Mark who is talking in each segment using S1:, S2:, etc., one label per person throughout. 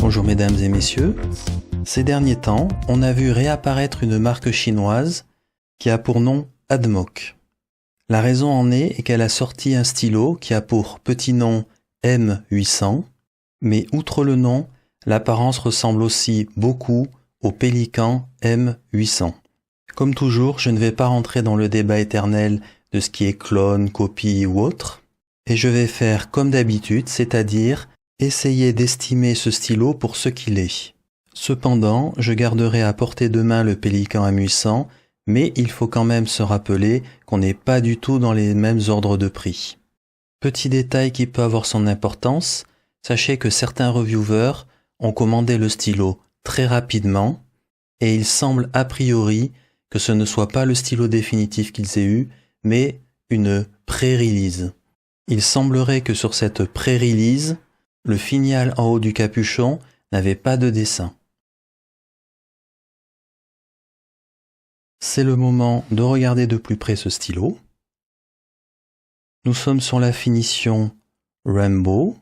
S1: Bonjour mesdames et messieurs. Ces derniers temps, on a vu réapparaître une marque chinoise qui a pour nom Admoc. La raison en est qu'elle a sorti un stylo qui a pour petit nom M800, mais outre le nom, l'apparence ressemble aussi beaucoup au Pélican M800. Comme toujours, je ne vais pas rentrer dans le débat éternel de ce qui est clone, copie ou autre, et je vais faire comme d'habitude, c'est-à-dire essayer d'estimer ce stylo pour ce qu'il est. Cependant, je garderai à portée de main le Pélican M800, mais il faut quand même se rappeler qu'on n'est pas du tout dans les mêmes ordres de prix. Petit détail qui peut avoir son importance, sachez que certains reviewers ont commandé le stylo très rapidement, et il semble a priori que ce ne soit pas le stylo définitif qu'ils aient eu, mais une pré-release. Il semblerait que sur cette pré-release, le finial en haut du capuchon n'avait pas de dessin. C'est le moment de regarder de plus près ce stylo. Nous sommes sur la finition Rainbow.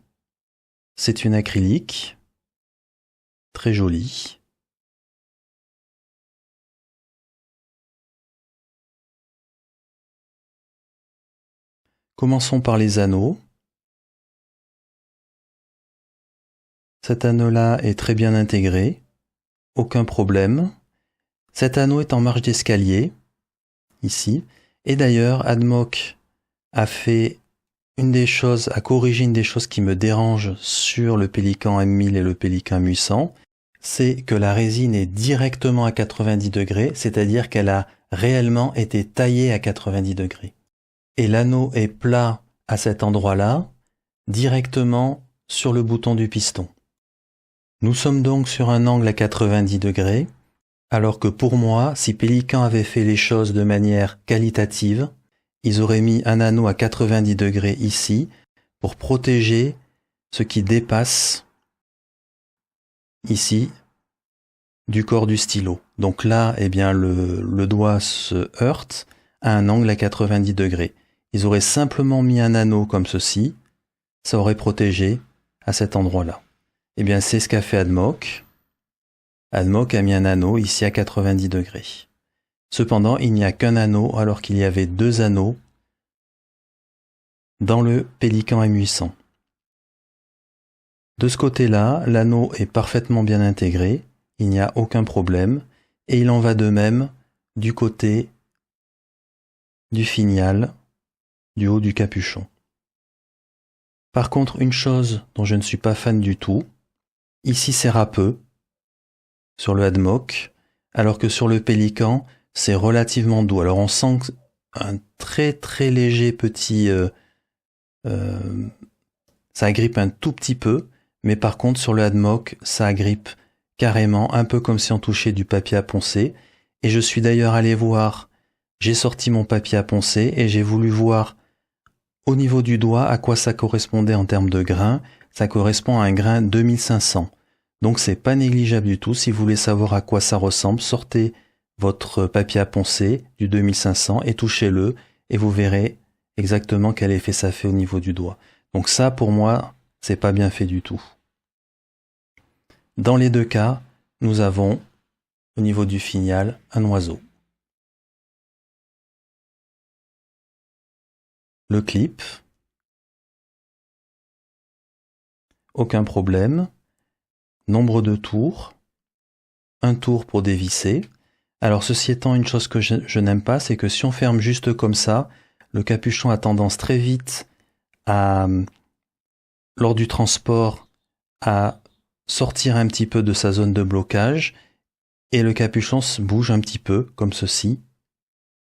S1: C'est une acrylique, très jolie. Commençons par les anneaux. Cet anneau-là est très bien intégré, aucun problème. Cet anneau est en marche d'escalier, ici, et d'ailleurs Admoc a corrigé une des choses qui me dérangent sur le Pélican M1000 et le Pélican M800, c'est que la résine est directement à 90 degrés, c'est-à-dire qu'elle a réellement été taillée à 90 degrés. Et l'anneau est plat à cet endroit-là, directement sur le bouton du piston. Nous sommes donc sur un angle à 90 degrés, alors que pour moi, si Pélican avait fait les choses de manière qualitative, ils auraient mis un anneau à 90 degrés ici pour protéger ce qui dépasse ici du corps du stylo. Donc là, eh bien, le doigt se heurte à un angle à 90 degrés. Ils auraient simplement mis un anneau comme ceci, ça aurait protégé à cet endroit-là. Eh bien, c'est ce qu'a fait Admoc. Admoc a mis un anneau ici à 90 degrés. Cependant, il n'y a qu'un anneau alors qu'il y avait deux anneaux dans le Pélican M800. De ce côté-là, l'anneau est parfaitement bien intégré, il n'y a aucun problème, et il en va de même du côté du finial, du haut du capuchon. Par contre, une chose dont je ne suis pas fan du tout, ici c'est râpeux, sur le Admoc, alors que sur le Pélican, c'est relativement doux. Alors on sent un très très léger petit... ça agrippe un tout petit peu, mais par contre sur le Admoc, ça agrippe carrément, un peu comme si on touchait du papier à poncer. Et je suis d'ailleurs allé voir, j'ai sorti mon papier à poncer et j'ai voulu voir au niveau du doigt à quoi ça correspondait en termes de grain. Ça correspond à un grain 2500. Donc c'est pas négligeable du tout. Si vous voulez savoir à quoi ça ressemble, sortez votre papier à poncer du 2500 et touchez-le et vous verrez exactement quel effet ça fait au niveau du doigt. Donc ça, pour moi, c'est pas bien fait du tout. Dans les deux cas, nous avons, au niveau du finial, un oiseau. Le clip. Aucun problème. Nombre de tours. Un tour pour dévisser. Alors ceci étant, une chose que je n'aime pas, c'est que si on ferme juste comme ça, le capuchon a tendance très vite lors du transport, à sortir un petit peu de sa zone de blocage, et le capuchon se bouge un petit peu, comme ceci,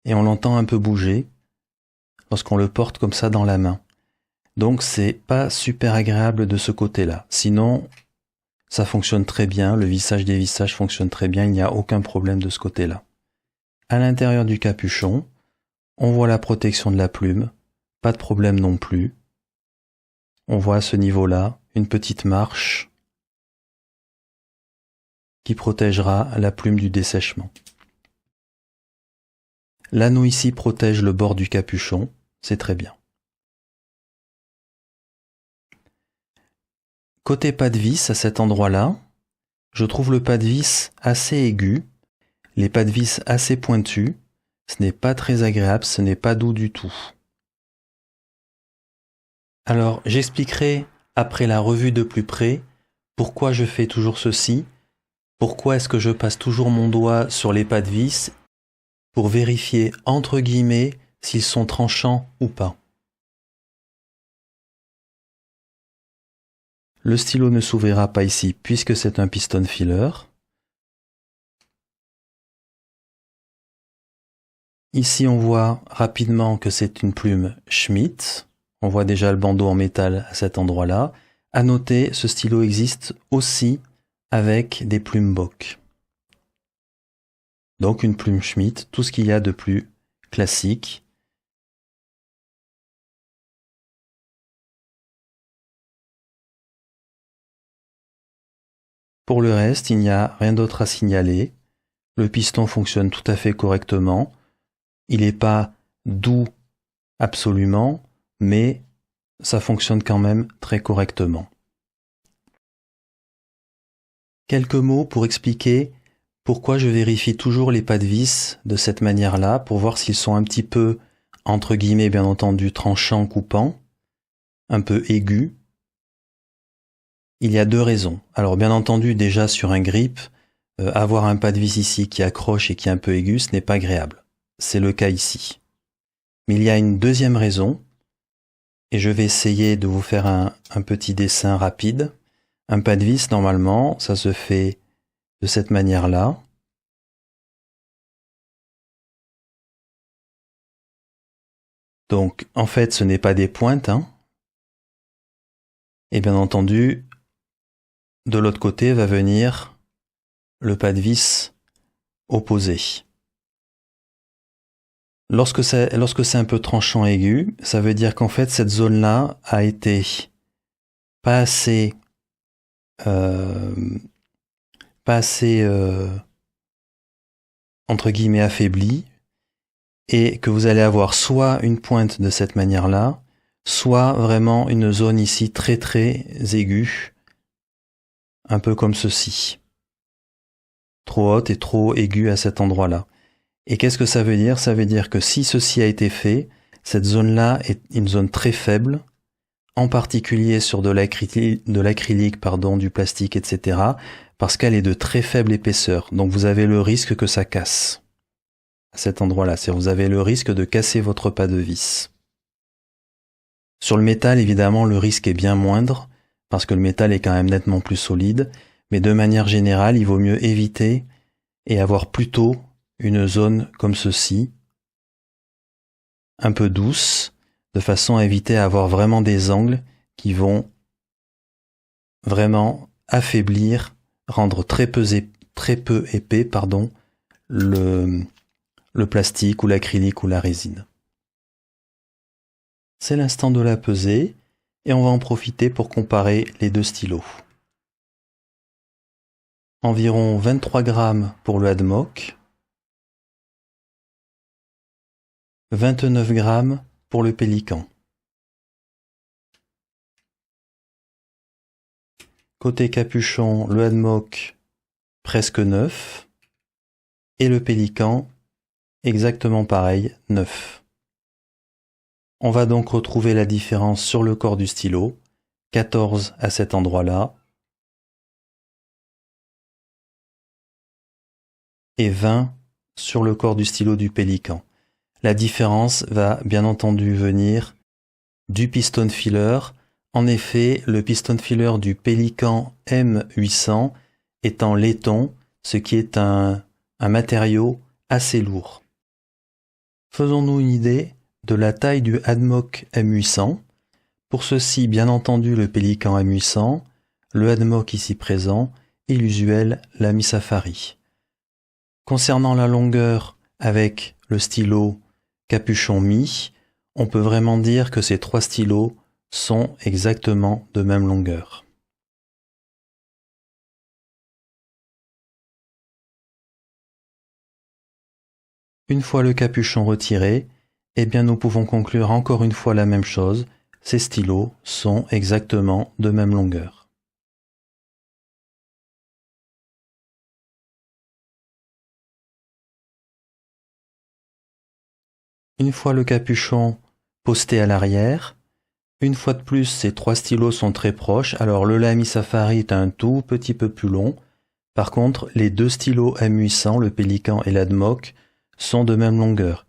S1: et on l'entend un peu bouger lorsqu'on le porte comme ça dans la main. Donc c'est pas super agréable de ce côté-là. Sinon, ça fonctionne très bien, le vissage des vissages fonctionne très bien, il n'y a aucun problème de ce côté-là. À l'intérieur du capuchon, on voit la protection de la plume, pas de problème non plus. On voit à ce niveau-là une petite marche qui protégera la plume du dessèchement. L'anneau ici protège le bord du capuchon, c'est très bien. Côté pas de vis, à cet endroit-là, je trouve le pas de vis assez aigu, les pas de vis assez pointus. Ce n'est pas très agréable, ce n'est pas doux du tout. Alors, j'expliquerai après la revue de plus près pourquoi je fais toujours ceci, pourquoi est-ce que je passe toujours mon doigt sur les pas de vis pour vérifier entre guillemets s'ils sont tranchants ou pas. Le stylo ne s'ouvrira pas ici puisque c'est un piston filler. Ici, on voit rapidement que c'est une plume Schmidt. On voit déjà le bandeau en métal à cet endroit-là. À noter, ce stylo existe aussi avec des plumes Bock. Donc une plume Schmidt, tout ce qu'il y a de plus classique. Pour le reste, il n'y a rien d'autre à signaler. Le piston fonctionne tout à fait correctement. Il n'est pas doux absolument, mais ça fonctionne quand même très correctement. Quelques mots pour expliquer pourquoi je vérifie toujours les pas de vis de cette manière-là, pour voir s'ils sont un petit peu, entre guillemets bien entendu, tranchants, coupants, un peu aigus. Il y a deux raisons. Alors bien entendu, déjà sur un grip, avoir un pas de vis ici qui accroche et qui est un peu aigu, ce n'est pas agréable. C'est le cas ici. Mais il y a une deuxième raison, et je vais essayer de vous faire un petit dessin rapide. Un pas de vis, normalement, ça se fait de cette manière-là. Donc, en fait, ce n'est pas des pointes, hein. Et bien entendu, de l'autre côté va venir le pas de vis opposé. Lorsque c'est un peu tranchant aigu, ça veut dire qu'en fait, cette zone-là a été pas assez entre guillemets affaibli, et que vous allez avoir soit une pointe de cette manière-là, soit vraiment une zone ici très très aiguë, un peu comme ceci. Trop haute et trop aiguë à cet endroit-là. Et qu'est-ce que ça veut dire? Ça veut dire que si ceci a été fait, cette zone-là est une zone très faible, en particulier sur de l'acrylique, du plastique, etc., parce qu'elle est de très faible épaisseur. Donc vous avez le risque que ça casse. À cet endroit-là, c'est-à-dire vous avez le risque de casser votre pas de vis. Sur le métal, évidemment, le risque est bien moindre, parce que le métal est quand même nettement plus solide, mais de manière générale, il vaut mieux éviter et avoir plutôt une zone comme ceci, un peu douce, de façon à éviter à avoir vraiment des angles qui vont vraiment affaiblir, rendre très peu épais, le plastique ou l'acrylique ou la résine. C'est l'instant de la peser et on va en profiter pour comparer les deux stylos. Environ 23 grammes pour le Admock, 29 grammes pour le Pélican. Côté capuchon, le Admock presque 9 et le Pélican exactement pareil, 9. On va donc retrouver la différence sur le corps du stylo, 14 à cet endroit-là et 20 sur le corps du stylo du Pélican. La différence va bien entendu venir du piston filler. En effet, le piston filler du Pélican M800 est en laiton, ce qui est un matériau assez lourd. Faisons-nous une idée de la taille du Admock M800. Pour ceci, bien entendu, le Pélican M800, le Admock ici présent et l'usuel Lamy Safari. Concernant la longueur avec le stylo Capuchon Mi, on peut vraiment dire que ces trois stylos sont exactement de même longueur. Une fois le capuchon retiré, eh bien nous pouvons conclure encore une fois la même chose, ces stylos sont exactement de même longueur. Une fois le capuchon posté à l'arrière, une fois de plus, ces trois stylos sont très proches. Alors le Lamy Safari est un tout petit peu plus long. Par contre, les deux stylos M800, le Pélican et l'Admoc, sont de même longueur.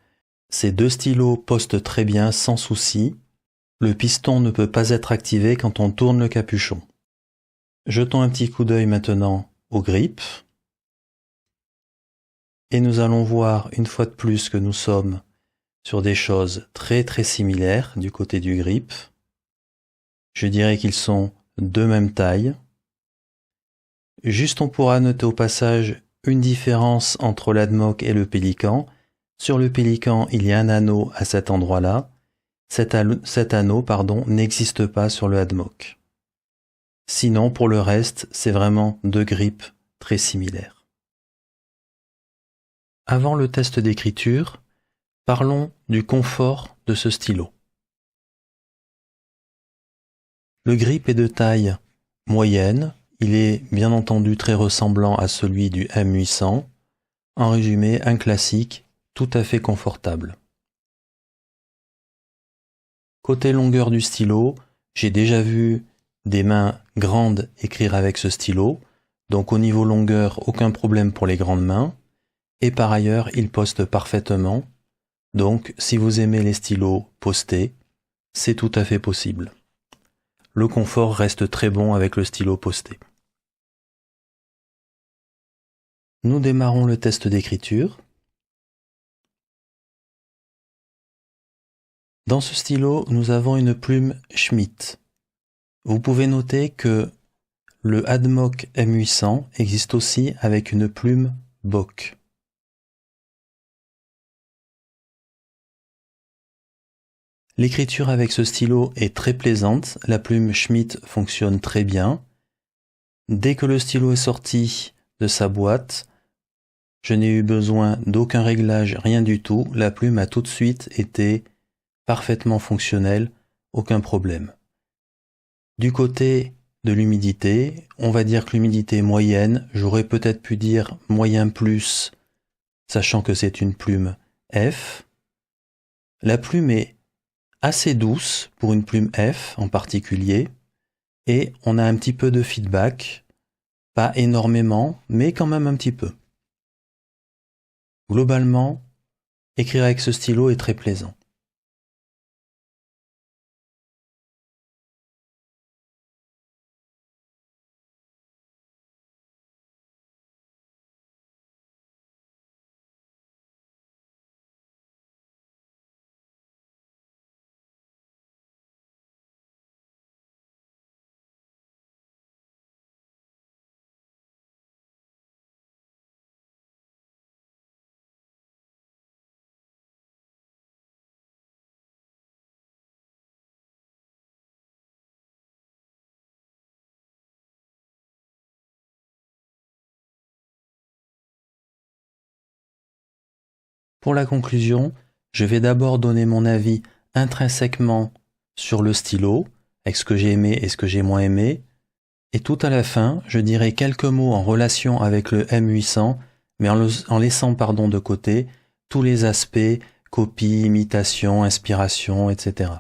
S1: Ces deux stylos postent très bien sans souci. Le piston ne peut pas être activé quand on tourne le capuchon. Jetons un petit coup d'œil maintenant au grip. Et nous allons voir une fois de plus que nous sommes sur des choses très similaires du côté du grip. Je dirais qu'ils sont de même taille. Juste on pourra noter au passage une différence entre l'Admoc et le Pélican. Sur le Pélican, il y a un anneau à cet endroit-là. Cet anneau, n'existe pas sur le Admoc. Sinon, pour le reste, c'est vraiment deux grips très similaires. Avant le test d'écriture, parlons du confort de ce stylo. Le grip est de taille moyenne. Il est bien entendu très ressemblant à celui du M800. En résumé, un classique tout à fait confortable. Côté longueur du stylo, j'ai déjà vu des mains grandes écrire avec ce stylo. Donc au niveau longueur, aucun problème pour les grandes mains. Et par ailleurs, il poste parfaitement. Donc si vous aimez les stylos postés, c'est tout à fait possible. Le confort reste très bon avec le stylo posté. Nous démarrons le test d'écriture. Dans ce stylo, nous avons une plume Schmidt. Vous pouvez noter que le Admoc M800 existe aussi avec une plume Bock. L'écriture avec ce stylo est très plaisante, la plume Schmidt fonctionne très bien. Dès que le stylo est sorti de sa boîte, je n'ai eu besoin d'aucun réglage, rien du tout. La plume a tout de suite été parfaitement fonctionnelle, aucun problème. Du côté de l'humidité, on va dire que l'humidité est moyenne. J'aurais peut-être pu dire moyen plus, sachant que c'est une plume F. La plume est assez douce pour une plume F en particulier, et on a un petit peu de feedback, pas énormément, mais quand même un petit peu. Globalement, écrire avec ce stylo est très plaisant. Pour la conclusion, je vais d'abord donner mon avis intrinsèquement sur le stylo, avec ce que j'ai aimé et ce que j'ai moins aimé, et tout à la fin, je dirai quelques mots en relation avec le M800, mais en laissant de côté tous les aspects, copie, imitation, inspiration, etc.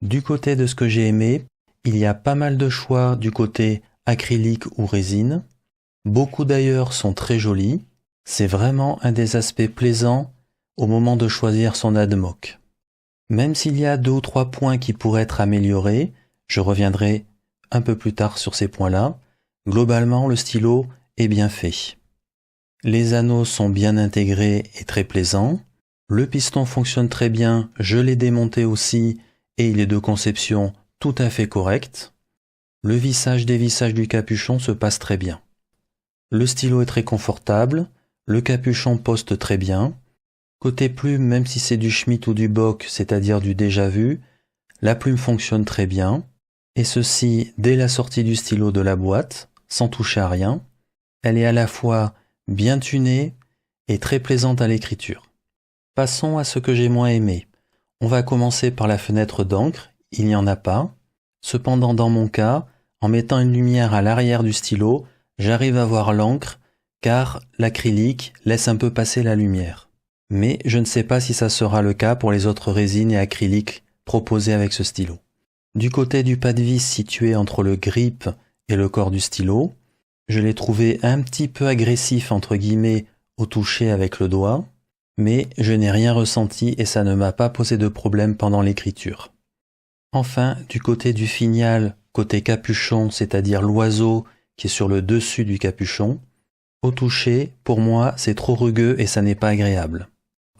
S1: Du côté de ce que j'ai aimé, il y a pas mal de choix du côté acrylique ou résine. Beaucoup d'ailleurs sont très jolis. C'est vraiment un des aspects plaisants au moment de choisir son Admoc. Même s'il y a 2 ou 3 points qui pourraient être améliorés, je reviendrai un peu plus tard sur ces points-là. Globalement, le stylo est bien fait. Les anneaux sont bien intégrés et très plaisants. Le piston fonctionne très bien, je l'ai démonté aussi et il est de conception tout à fait correcte. Le dévissage du capuchon se passe très bien. Le stylo est très confortable, le capuchon poste très bien. Côté plume, même si c'est du Schmidt ou du Bock, c'est-à-dire du déjà vu, la plume fonctionne très bien. Et ceci dès la sortie du stylo de la boîte, sans toucher à rien. Elle est à la fois bien tunée et très plaisante à l'écriture. Passons à ce que j'ai moins aimé. On va commencer par la fenêtre d'encre, il n'y en a pas. Cependant, dans mon cas, en mettant une lumière à l'arrière du stylo, j'arrive à voir l'encre car l'acrylique laisse un peu passer la lumière. Mais je ne sais pas si ça sera le cas pour les autres résines et acryliques proposés avec ce stylo. Du côté du pas de vis situé entre le grip et le corps du stylo, je l'ai trouvé un petit peu agressif entre guillemets au toucher avec le doigt, mais je n'ai rien ressenti et ça ne m'a pas posé de problème pendant l'écriture. Enfin, du côté du finial, côté capuchon, c'est-à-dire l'oiseau qui est sur le dessus du capuchon, au toucher, pour moi, c'est trop rugueux et ça n'est pas agréable.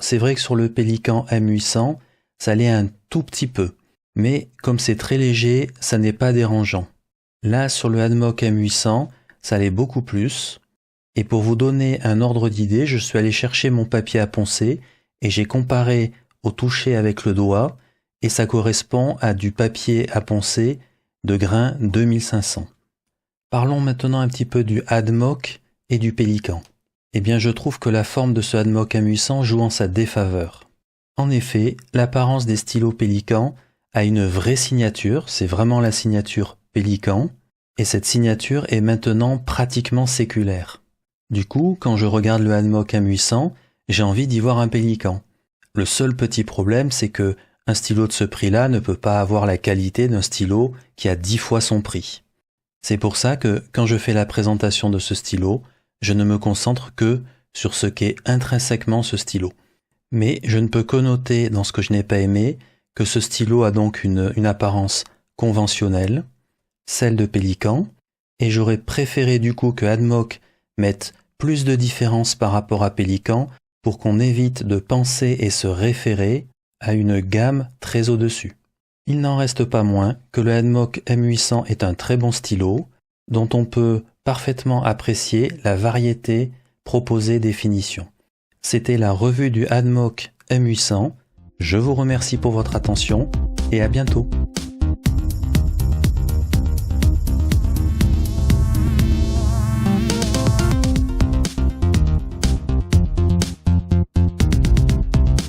S1: C'est vrai que sur le Pélican M800, ça l'est un tout petit peu, mais comme c'est très léger, ça n'est pas dérangeant. Là, sur le Admoc M800, ça l'est beaucoup plus. Et pour vous donner un ordre d'idée, je suis allé chercher mon papier à poncer et j'ai comparé au toucher avec le doigt et ça correspond à du papier à poncer de grain 2500. Parlons maintenant un petit peu du Admoc et du Pélican. Eh bien, je trouve que la forme de ce Admoc M800 joue en sa défaveur. En effet, l'apparence des stylos Pélican a une vraie signature, c'est vraiment la signature Pélican, et cette signature est maintenant pratiquement séculaire. Du coup, quand je regarde le Admoc M800, j'ai envie d'y voir un Pélican. Le seul petit problème, c'est que un stylo de ce prix-là ne peut pas avoir la qualité d'un stylo qui a 10 fois son prix. C'est pour ça que, quand je fais la présentation de ce stylo, je ne me concentre que sur ce qu'est intrinsèquement ce stylo. Mais je ne peux que noter dans ce que je n'ai pas aimé que ce stylo a donc une apparence conventionnelle, celle de Pélican, et j'aurais préféré du coup que Admoc mette plus de différence par rapport à Pélican pour qu'on évite de penser et se référer à une gamme très au-dessus. Il n'en reste pas moins que le Admoc M800 est un très bon stylo dont on peut parfaitement apprécier la variété proposée des finitions. C'était la revue du Admoc M800. Je vous remercie pour votre attention et à bientôt.